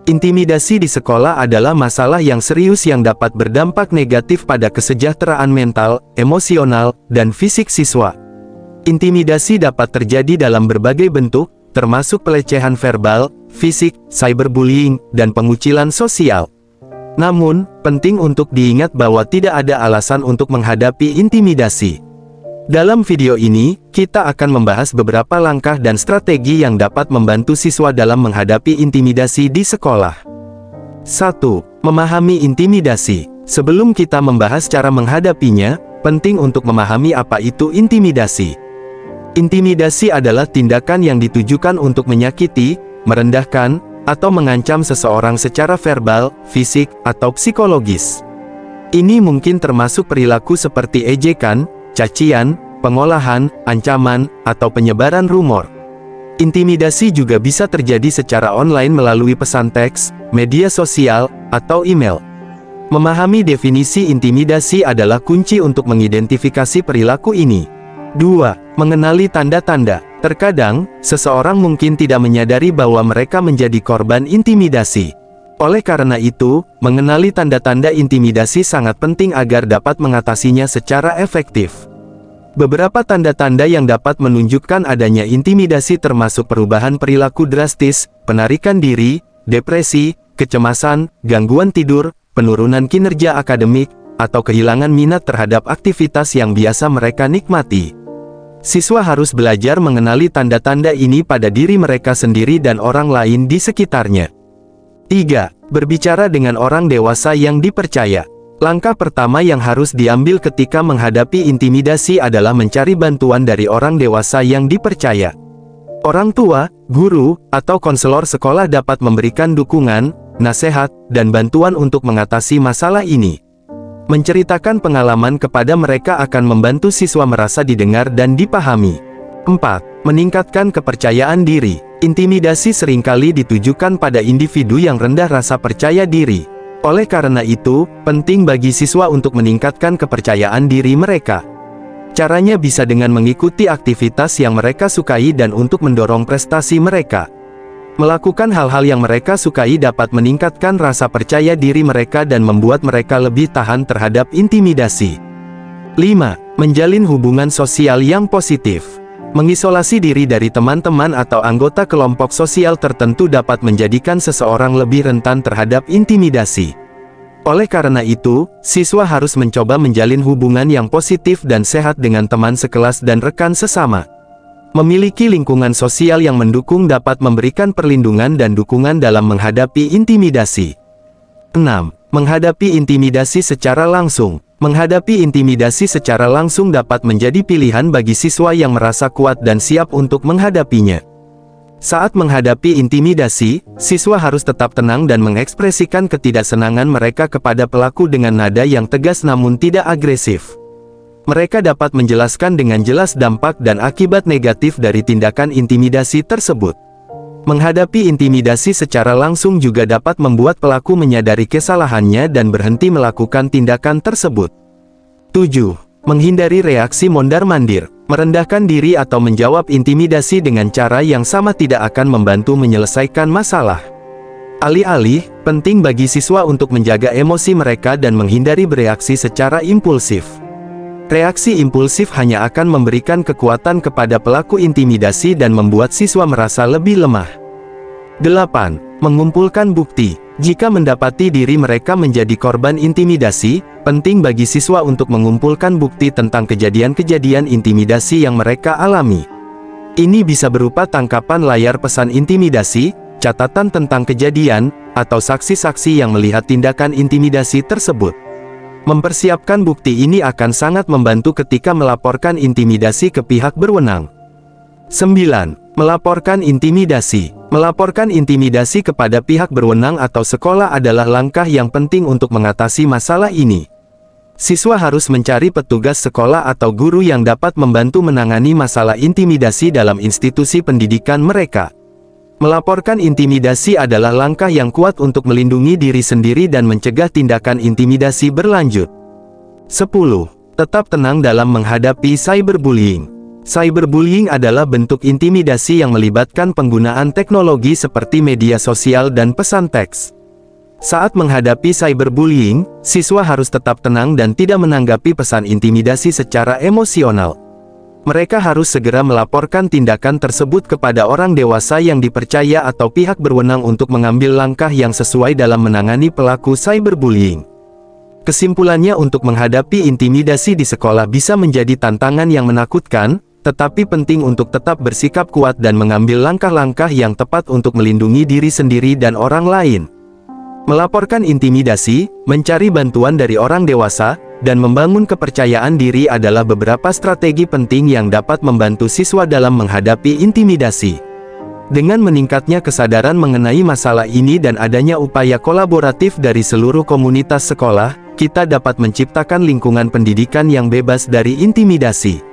Intimidasi di sekolah adalah masalah yang serius yang dapat berdampak negatif pada kesejahteraan mental, emosional, dan fisik siswa. Intimidasi dapat terjadi dalam berbagai bentuk, termasuk pelecehan verbal, fisik, cyberbullying, dan pengucilan sosial. Namun, penting untuk diingat bahwa tidak ada alasan untuk menghadapi intimidasi. Dalam video ini, kita akan membahas beberapa langkah dan strategi yang dapat membantu siswa dalam menghadapi intimidasi di sekolah. 1. Memahami intimidasi. Sebelum kita membahas cara menghadapinya, penting untuk memahami apa itu intimidasi. Intimidasi adalah tindakan yang ditujukan untuk menyakiti, merendahkan, atau mengancam seseorang secara verbal, fisik, atau psikologis. Ini mungkin termasuk perilaku seperti ejekan, cacian, pengolahan, ancaman, atau penyebaran rumor. Intimidasi juga bisa terjadi secara online melalui pesan teks, media sosial, atau email. Memahami definisi intimidasi adalah kunci untuk mengidentifikasi perilaku ini. 2. Mengenali tanda-tanda. Terkadang, seseorang mungkin tidak menyadari bahwa mereka menjadi korban intimidasi. Oleh karena itu, mengenali tanda-tanda intimidasi sangat penting agar dapat mengatasinya secara efektif. Beberapa tanda-tanda yang dapat menunjukkan adanya intimidasi termasuk perubahan perilaku drastis, penarikan diri, depresi, kecemasan, gangguan tidur, penurunan kinerja akademik, atau kehilangan minat terhadap aktivitas yang biasa mereka nikmati. Siswa harus belajar mengenali tanda-tanda ini pada diri mereka sendiri dan orang lain di sekitarnya. 3. Berbicara dengan orang dewasa yang dipercaya. Langkah pertama yang harus diambil ketika menghadapi intimidasi adalah mencari bantuan dari orang dewasa yang dipercaya. Orang tua, guru, atau konselor sekolah dapat memberikan dukungan, nasihat, dan bantuan untuk mengatasi masalah ini. Menceritakan pengalaman kepada mereka akan membantu siswa merasa didengar dan dipahami. 4. Meningkatkan kepercayaan diri. Intimidasi seringkali ditujukan pada individu yang rendah rasa percaya diri. Oleh karena itu, penting bagi siswa untuk meningkatkan kepercayaan diri mereka. Caranya bisa dengan mengikuti aktivitas yang mereka sukai dan untuk mendorong prestasi mereka. Melakukan hal-hal yang mereka sukai dapat meningkatkan rasa percaya diri mereka dan membuat mereka lebih tahan terhadap intimidasi. 5. Menjalin hubungan sosial yang positif. Mengisolasi diri dari teman-teman atau anggota kelompok sosial tertentu dapat menjadikan seseorang lebih rentan terhadap intimidasi. Oleh karena itu, siswa harus mencoba menjalin hubungan yang positif dan sehat dengan teman sekelas dan rekan sesama. Memiliki lingkungan sosial yang mendukung dapat memberikan perlindungan dan dukungan dalam menghadapi intimidasi. 6. Menghadapi intimidasi secara langsung. Menghadapi intimidasi secara langsung dapat menjadi pilihan bagi siswa yang merasa kuat dan siap untuk menghadapinya. Saat menghadapi intimidasi, siswa harus tetap tenang dan mengekspresikan ketidaksenangan mereka kepada pelaku dengan nada yang tegas namun tidak agresif. Mereka dapat menjelaskan dengan jelas dampak dan akibat negatif dari tindakan intimidasi tersebut. Menghadapi intimidasi secara langsung juga dapat membuat pelaku menyadari kesalahannya dan berhenti melakukan tindakan tersebut. 7. Menghindari reaksi mondar-mandir. Merendahkan diri atau menjawab intimidasi dengan cara yang sama tidak akan membantu menyelesaikan masalah. Alih-alih, penting bagi siswa untuk menjaga emosi mereka dan menghindari bereaksi secara impulsif. Reaksi impulsif hanya akan memberikan kekuatan kepada pelaku intimidasi dan membuat siswa merasa lebih lemah. 8. Mengumpulkan bukti. Jika mendapati diri mereka menjadi korban intimidasi, penting bagi siswa untuk mengumpulkan bukti tentang kejadian-kejadian intimidasi yang mereka alami. Ini bisa berupa tangkapan layar pesan intimidasi, catatan tentang kejadian, atau saksi-saksi yang melihat tindakan intimidasi tersebut. Mempersiapkan bukti ini akan sangat membantu ketika melaporkan intimidasi ke pihak berwenang. 9. Melaporkan intimidasi. Melaporkan intimidasi kepada pihak berwenang atau sekolah adalah langkah yang penting untuk mengatasi masalah ini. Siswa harus mencari petugas sekolah atau guru yang dapat membantu menangani masalah intimidasi dalam institusi pendidikan mereka. Melaporkan intimidasi adalah langkah yang kuat untuk melindungi diri sendiri dan mencegah tindakan intimidasi berlanjut. 10. Tetap tenang dalam menghadapi cyberbullying. Cyberbullying adalah bentuk intimidasi yang melibatkan penggunaan teknologi seperti media sosial dan pesan teks. Saat menghadapi cyberbullying, siswa harus tetap tenang dan tidak menanggapi pesan intimidasi secara emosional. Mereka harus segera melaporkan tindakan tersebut kepada orang dewasa yang dipercaya atau pihak berwenang untuk mengambil langkah yang sesuai dalam menangani pelaku cyberbullying. Kesimpulannya, untuk menghadapi intimidasi di sekolah bisa menjadi tantangan yang menakutkan, tetapi penting untuk tetap bersikap kuat dan mengambil langkah-langkah yang tepat untuk melindungi diri sendiri dan orang lain. Melaporkan intimidasi, mencari bantuan dari orang dewasa, dan membangun kepercayaan diri adalah beberapa strategi penting yang dapat membantu siswa dalam menghadapi intimidasi. Dengan meningkatnya kesadaran mengenai masalah ini dan adanya upaya kolaboratif dari seluruh komunitas sekolah, kita dapat menciptakan lingkungan pendidikan yang bebas dari intimidasi.